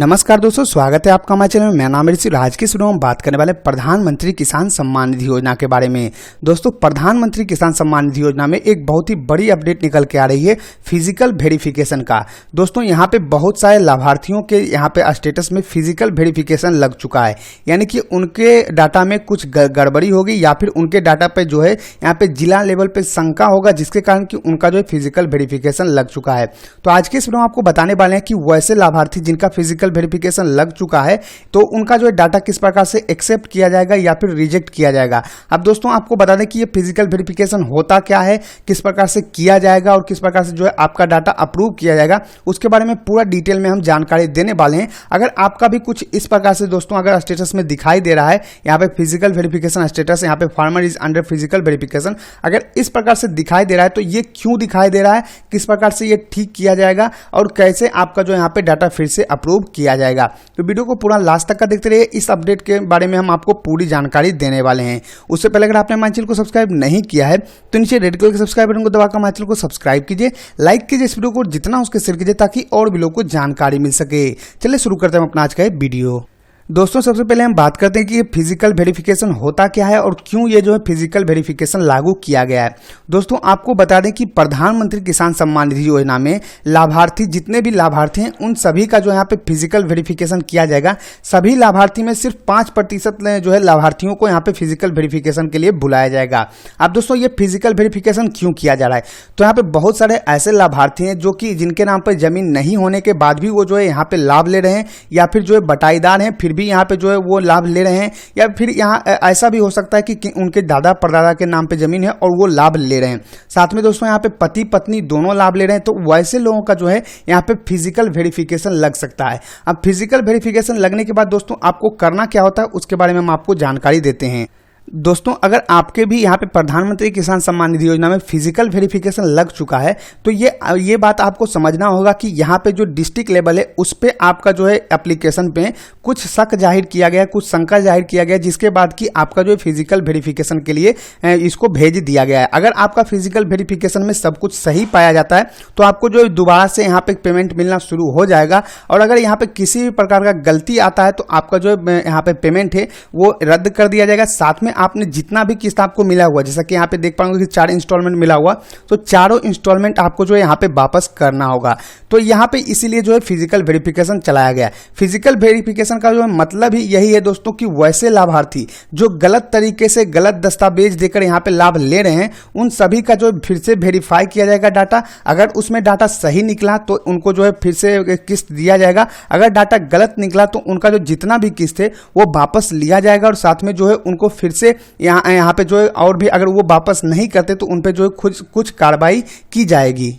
नमस्कार दोस्तों, स्वागत है आपका हमारे चैनल में। मेरा नाम है ऋषि। आज की वीडियो में हम बात करने वाले प्रधानमंत्री किसान सम्मान निधि योजना के बारे में। दोस्तों, प्रधानमंत्री किसान सम्मान निधि योजना में एक बहुत ही बड़ी अपडेट निकल के आ रही है फिजिकल वेरिफिकेशन का। दोस्तों, यहाँ पे बहुत सारे लाभार्थियों के यहाँ पे स्टेटस में फिजिकल वेरिफिकेशन लग चुका है, यानी कि उनके डाटा में कुछ गड़बड़ी होगी या फिर उनके डाटा पे जो है यहाँ पे जिला लेवल पे शंका होगा, जिसके कारण कि उनका जो है फिजिकल वेरिफिकेशन लग चुका है। तो आज के इस वीडियो में आपको बताने वाले हैं कि वैसे लाभार्थी जिनका फिजिकल वेरिफिकेशन लग चुका है तो उनका जो है डाटा किस प्रकार से एक्सेप्ट किया जाएगा या फिर रिजेक्ट किया जाएगा। अब दोस्तों, आपको बता दें कि ये फिजिकल वेरिफिकेशन होता क्या है, किस प्रकार से किया जाएगा और किस प्रकार से जो है आपका डाटा अप्रूव किया जाएगा, उसके बारे में पूरा डिटेल में हम जानकारी देने वाले हैं। अगर आपका भी कुछ इस प्रकार से दोस्तों अगर स्टेटस में दिखाई दे रहा है, यहाँ पे फिजिकल वेरिफिकेशन स्टेटस, यहाँ पे farmer is under physical verification, अगर इस प्रकार से दिखाई दे रहा है तो ये क्यों दिखाई दे रहा है, किस प्रकार से ये ठीक किया जाएगा और कैसे आपका जो यहाँ पे डाटा फिर से अप्रूव किया जाएगा। तो वीडियो को पूरा लास्ट तक का देखते रहिए। इस अपडेट के बारे में हम आपको पूरी जानकारी देने वाले हैं। उससे पहले अगर आपने हमारे चैनल को सब्सक्राइब नहीं किया है तो नीचे रेड कलर के सब्सक्राइब बटन को दबाकर हमारे चैनल को सब्सक्राइब कीजिए, लाइक कीजिए इस वीडियो को, जितना उसके शेयर कीजिए ताकि और भी लोगों को जानकारी मिल सके। चलिए शुरू करते हैं अपना आज का वीडियो। दोस्तों, सबसे पहले हम बात करते हैं कि ये फिजिकल वेरिफिकेशन होता क्या है और क्यों ये जो है फिजिकल वेरिफिकेशन लागू किया गया है। दोस्तों, आपको बता दें कि प्रधानमंत्री किसान सम्मान निधि योजना में लाभार्थी जितने भी लाभार्थी हैं उन सभी का जो यहाँ पे फिजिकल वेरिफिकेशन किया जाएगा। सभी लाभार्थी में सिर्फ 5% जो है लाभार्थियों को यहाँ पे फिजिकल वेरिफिकेशन के लिए बुलाया जाएगा। अब दोस्तों, ये फिजिकल वेरिफिकेशन क्यों किया जा रहा है, तो यहाँ पे बहुत सारे ऐसे लाभार्थी हैं जो कि जिनके नाम पर जमीन नहीं होने के बाद भी वो जो है यहाँ पे लाभ ले रहे हैं, या फिर जो है बटाईदार हैं फिर भी यहाँ पे जो है वो लाभ ले रहे हैं, या फिर यहाँ ऐसा भी हो सकता है कि उनके दादा परदादा के नाम पे जमीन है और वो लाभ ले रहे हैं। साथ में दोस्तों यहाँ पे पति पत्नी दोनों लाभ ले रहे हैं। तो वैसे लोगों का जो है यहाँ पे फिजिकल वेरिफिकेशन लग सकता है। अब फिजिकल वेरिफिकेशन लगने के बाद दोस्तों आपको करना क्या होता है उसके बारे में हम आपको जानकारी देते हैं। दोस्तों, अगर आपके भी यहाँ पे प्रधानमंत्री किसान सम्मान निधि योजना में फिजिकल वेरिफिकेशन लग चुका है तो ये बात आपको समझना होगा कि यहाँ पे जो डिस्ट्रिक्ट लेवल है उस पे आपका जो है एप्लीकेशन पे कुछ शक जाहिर किया गया, कुछ शंका जाहिर किया गया, जिसके बाद कि आपका जो है फिजिकल वेरिफिकेशन के लिए इसको भेज दिया गया है। अगर आपका फिजिकल वेरिफिकेशन में सब कुछ सही पाया जाता है तो आपको जो है दोबारा से यहाँ पे पेमेंट मिलना शुरू हो जाएगा, और अगर यहाँ पे किसी भी प्रकार का गलती आता है तो आपका जो है यहाँ पे पेमेंट है वो रद्द कर दिया जाएगा। साथ में आपने जितना भी किस्त आपको मिला हुआ, जैसा कि यहाँ पे देख पाएंगे कि 4 इंस्टॉलमेंट मिला हुआ, तो चारों इंस्टॉलमेंट आपको जो है यहाँ पे वापस करना होगा। तो यहाँ पे इसीलिए जो है फिजिकल वेरिफिकेशन चलाया गया। फिजिकल वेरिफिकेशन का जो है मतलब ही यही है दोस्तों कि वैसे लाभार्थी जो गलत तरीके से गलत दस्तावेज देकर यहाँ पे लाभ ले रहे हैं उन सभी का जो फिर से वेरीफाई किया जाएगा डाटा। अगर उसमें डाटा सही निकला तो उनको जो है फिर से किस्त दिया जाएगा, अगर डाटा गलत निकला तो उनका जो जितना भी किस्त है वो वापस लिया जाएगा, और साथ में जो है उनको फिर से यहाँ पे जो है और भी अगर वो वापस नहीं करते तो उन पे जो है कुछ कार्रवाई की जाएगी।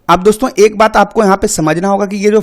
अब दोस्तों, एक बात आपको यहाँ पे समझना होगा कि ये जो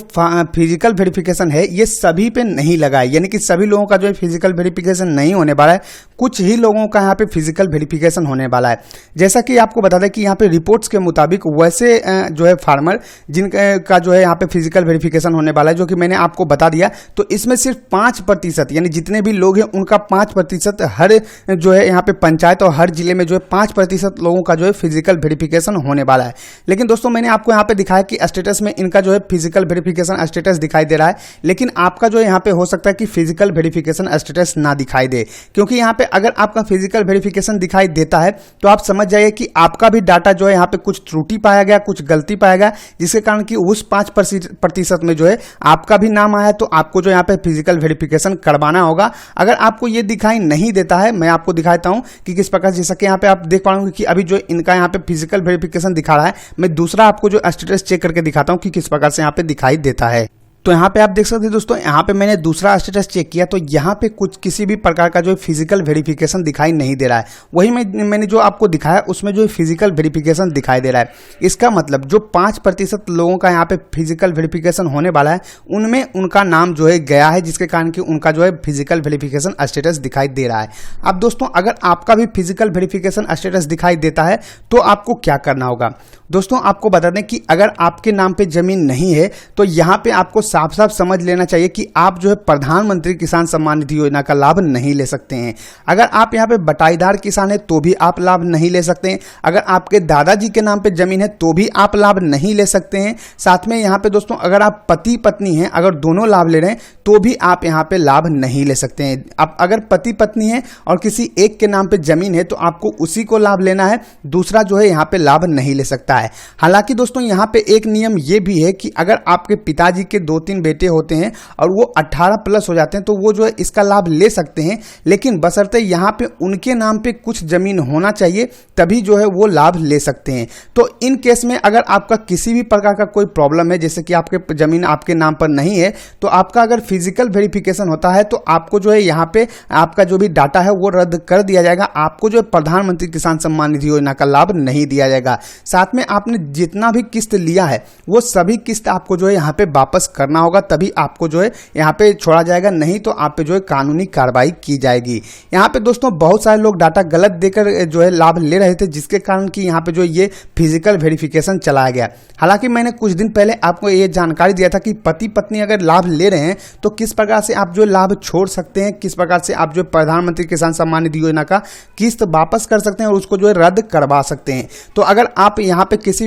फिजिकल वेरिफिकेशन है ये सभी पे नहीं लगा है, यानी कि सभी लोगों का जो है फिजिकल वेरिफिकेशन नहीं होने वाला है, कुछ ही लोगों का यहाँ पे फिजिकल वेरिफिकेशन होने वाला है। जैसा कि आपको बता दें कि यहाँ पे रिपोर्ट्स के मुताबिक वैसे जो है फार्मर जिनका जो है यहाँ पे फिजिकल वेरिफिकेशन होने वाला है, जो कि मैंने आपको बता दिया, तो इसमें सिर्फ 5% यानी जितने भी लोग हैं उनका 5% हर जो है यहाँ पे पंचायत और हर जिले में जो है 5% लोगों का जो है फिजिकल वेरिफिकेशन होने वाला है। लेकिन दोस्तों, मैंने आपको यहाँ पे दिखाया कि स्टेटस में इनका जो है फिजिकल वेरिफिकेशन स्टेटस दिखाई दे रहा है, लेकिन आपका जो है यहाँ पे हो सकता है कि फिजिकल वेरिफिकेशन स्टेटस ना दिखाई दे, क्योंकि यहाँ पे अगर आपका फिजिकल वेरिफिकेशन दिखाई देता है तो आप समझ जाइए कि आपका भी डाटा जो है यहाँ पे कुछ त्रुटि पाया गया, कुछ गलती पाया गया, जिसके कारण कि उस 5% में जो है आपका भी नाम आया, तो आपको जो यहाँ पे फिजिकल वेरिफिकेशन करवाना होगा। अगर आपको ये दिखाई नहीं देता है, मैं आपको दिखाता हूँ कि किस प्रकार, जैसा कि यहाँ पे आप देख पाएंगे कि अभी जो इनका यहाँ पे फिजिकल वेरिफिकेशन दिखा रहा है, मैं दूसरा आपको जो स्टेटस चेक करके दिखाता हूं कि किस प्रकार से यहाँ पे दिखाई देता है। तो यहाँ पे आप देख सकते हैं दोस्तों, यहाँ पे मैंने दूसरा स्टेटस चेक किया तो यहाँ पे कुछ किसी भी प्रकार का जो फिजिकल वेरिफिकेशन दिखाई नहीं दे रहा है। वही मैंने जो आपको दिखाया उसमें जो फिजिकल वेरिफिकेशन दिखाई दे रहा है। इसका मतलब जो 5% लोगों का यहाँ पे फिजिकल वेरिफिकेशन होने वाला है उनमें उनका नाम जो है गया है, जिसके कारण कि उनका जो है फिजिकल वेरिफिकेशन स्टेटस दिखाई दे रहा है। अब दोस्तों, अगर आपका भी फिजिकल वेरिफिकेशन स्टेटस दिखाई देता है तो आपको क्या करना होगा। दोस्तों, आपको बता दें कि अगर आपके नाम पे जमीन नहीं है तो यहाँ पे आपको साफ साफ समझ लेना चाहिए कि आप जो है प्रधानमंत्री किसान सम्मान निधि योजना का लाभ नहीं ले सकते हैं। अगर आप यहाँ पे बटाईदार किसान है तो भी आप लाभ नहीं ले सकते हैं। अगर आपके दादाजी के नाम पे जमीन है तो भी आप लाभ नहीं ले सकते हैं। साथ में यहाँ पे दोस्तों अगर आप पति पत्नी हैं, अगर दोनों लाभ ले रहे हैं तो भी आप यहाँ पे लाभ नहीं ले सकते हैं। आप अगर पति पत्नी है और किसी एक के नाम पे जमीन है तो आपको उसी को लाभ लेना है, दूसरा जो है यहाँ पे लाभ नहीं ले सकता है। हालांकि दोस्तों यहाँ पे एक नियम ये भी है कि अगर आपके पिताजी के 2-3 बेटे होते हैं और वो 18 प्लस हो जाते हैं तो वो जो है इसका लाभ ले सकते हैं, लेकिन बशर्ते यहाँ पे उनके नाम पे कुछ जमीन होना चाहिए, तभी जो है वो लाभ ले सकते हैं। तो इन केस में अगर आपका किसी भी प्रकार का कोई प्रॉब्लम है, जैसे कि आपके जमीन आपके नाम पर नहीं है, तो आपका अगर फिजिकल वेरिफिकेशन होता है तो आपको जो है यहाँ पे आपका जो भी डाटा है वो रद्द कर दिया जाएगा। आपको जो है प्रधानमंत्री किसान सम्मान निधि योजना का लाभ नहीं दिया जाएगा। साथ में आपने जितना भी किस्त लिया है वो सभी किस्त आपको जो है यहाँ पे वापस करना होगा, तभी आपको जो है यहाँ पे छोड़ा जाएगा, नहीं तो आप पे जो है कानूनी कार्रवाई की जाएगी। यहाँ पे दोस्तों बहुत सारे लोग डाटा गलत देकर जो है लाभ ले रहे थे, जिसके कारण कि यहाँ पे जो ये फिजिकल वेरिफिकेशन चलाया गया। हालांकि मैंने कुछ दिन पहले आपको ये जानकारी दिया था कि पति पत्नी अगर लाभ ले रहे हैं तो किस प्रकार से आप जो लाभ छोड़ सकते हैं, किस प्रकार से आप जो प्रधानमंत्री किसान सम्मान निधि योजना का किस्त वापस कर सकते हैं और उसको जो है रद्द करवा सकते हैं। तो अगर आप यहाँ पे किसी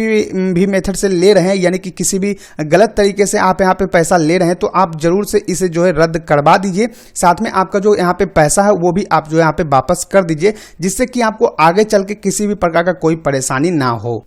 भी मेथड से ले रहे हैं, यानी कि किसी भी गलत तरीके से आप यहाँ पे पैसा ले रहे हैं, तो आप जरूर से इसे जो है रद्द करवा दीजिए। साथ में आपका जो यहाँ पे पैसा है वो भी आप जो यहाँ पे वापस कर दीजिए, जिससे कि आपको आगे चल के किसी भी प्रकार का कोई परेशानी ना हो।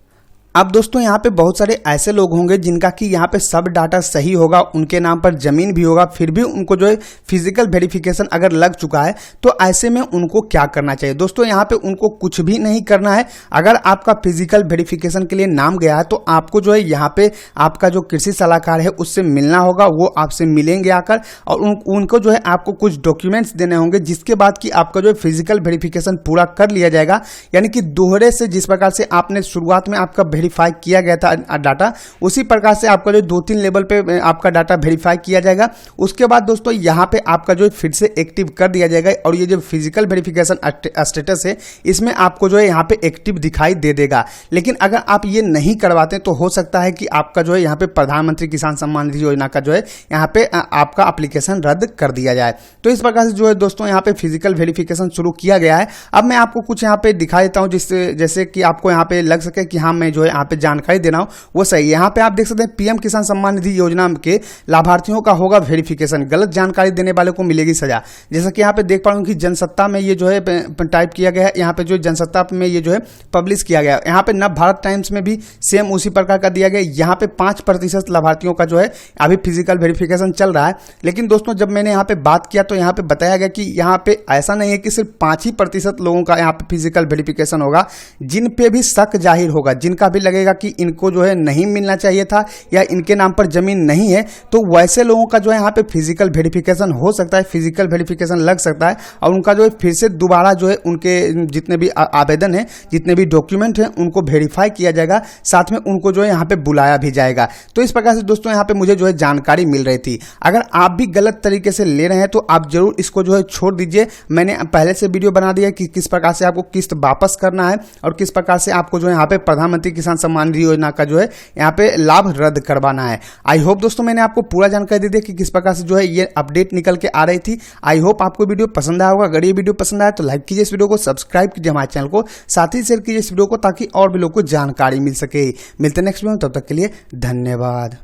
अब दोस्तों यहाँ पे बहुत सारे ऐसे लोग होंगे जिनका कि यहाँ पे सब डाटा सही होगा, उनके नाम पर जमीन भी होगा, फिर भी उनको जो है फिजिकल वेरिफिकेशन अगर लग चुका है, तो ऐसे में उनको क्या करना चाहिए। दोस्तों यहाँ पे उनको कुछ भी नहीं करना है। अगर आपका फिजिकल वेरिफिकेशन के लिए नाम गया है तो आपको जो है यहाँ पे आपका जो कृषि सलाहकार है उससे मिलना होगा, वो आपसे मिलेंगे आकर, और उनको जो है आपको कुछ डॉक्यूमेंट्स देने होंगे, जिसके बाद कि आपका जो है फिजिकल वेरिफिकेशन पूरा कर लिया जाएगा। यानी कि दोहरे से जिस प्रकार से आपने शुरुआत में आपका वेरीफाई किया गया था डाटा, उसी प्रकार से आपका जो 2-3 लेवल पे आपका डाटा वेरीफाई किया जाएगा। उसके बाद दोस्तों यहाँ पे आपका जो फिर से एक्टिव कर दिया जाएगा, और ये जो फिजिकल वेरिफिकेशन स्टेटस है इसमें आपको जो है यहाँ पे एक्टिव दिखाई दे देगा। लेकिन अगर आप ये नहीं करवाते तो हो सकता है कि आपका जो है यहाँ पे प्रधानमंत्री किसान सम्मान निधि योजना का जो है यहाँ पे आपका एप्लीकेशन रद्द कर दिया जाए। तो इस प्रकार से जो है दोस्तों यहाँ पे फिजिकल वेरिफिकेशन शुरू किया गया है। अब मैं आपको कुछ यहाँ पे दिखा देता हूँ, जिससे जैसे कि आपको यहाँ पे लग सके कि हाँ मैं जो है यहाँ पे जानकारी दे रहा हूँ वो सही। यहाँ पे आप देख सकते हैं पीएम किसान सम्मान निधि योजना के लाभार्थियों का होगा वेरिफिकेशन, गलत जानकारी देने वाले को मिलेगी सजा। जैसा कि यहाँ पे देख पा रहा हूँ कि जनसत्ता में ये जो है टाइप किया गया है, यहाँ पे जो जनसत्ता में ये जो है पब्लिश किया गया है। यहाँ पे नव भारत टाइम्स में भी सेम उसी प्रकार का दिया गया। यहाँ पे 5% लाभार्थियों का जो है अभी फिजिकल वेरिफिकेशन चल रहा है। लेकिन दोस्तों जब मैंने यहाँ पे बात किया तो यहाँ पे बताया गया कि यहाँ पे ऐसा नहीं है कि सिर्फ 5% लोगों का यहाँ पे फिजिकल वेरिफिकेशन होगा, जिन पे भी शक जाहिर होगा, जिनका भी लगेगा कि इनको जो है नहीं मिलना चाहिए था या इनके नाम पर जमीन नहीं है, तो वैसे लोगों का जो है यहाँ पे फिजिकल वेरिफिकेशन हो सकता है, फिजिकल वेरिफिकेशन लग सकता है, और उनका जो है फिर से दोबारा जो है उनके जितने भी आवेदन है, जितने भी डॉक्यूमेंट हैं, उनको वेरीफाई किया जाएगा, साथ में उनको जो है यहाँ पे बुलाया भी जाएगा। तो इस प्रकार से दोस्तों यहाँ पे मुझे जो है जानकारी मिल रही थी। अगर आप भी गलत तरीके से ले रहे हैं तो आप जरूर इसको जो है छोड़ दीजिए। मैंने पहले से वीडियो बना दिया कि किस प्रकार से आपको किस्त वापस करना है और किस प्रकार से आपको जो है यहाँ पे प्रधानमंत्री किसान सम्मान निधि योजना का जो है यहाँ पे लाभ रद्द करवाना है। आई होप दोस्तों मैंने आपको पूरा जानकारी दे दी कि किस प्रकार से जो है ये अपडेट निकल के आ रही थी। आई होप आपको वीडियो पसंद आया होगा। अगर ये वीडियो पसंद आया तो लाइक कीजिए इस वीडियो को, सब्सक्राइब कीजिए हमारे चैनल को, साथ ही शेयर कीजिए इस वीडियो को ताकि और भी लोगों को जानकारी मिल सके। मिलते हैं नेक्स्ट वीडियो में, तब तक के लिए धन्यवाद।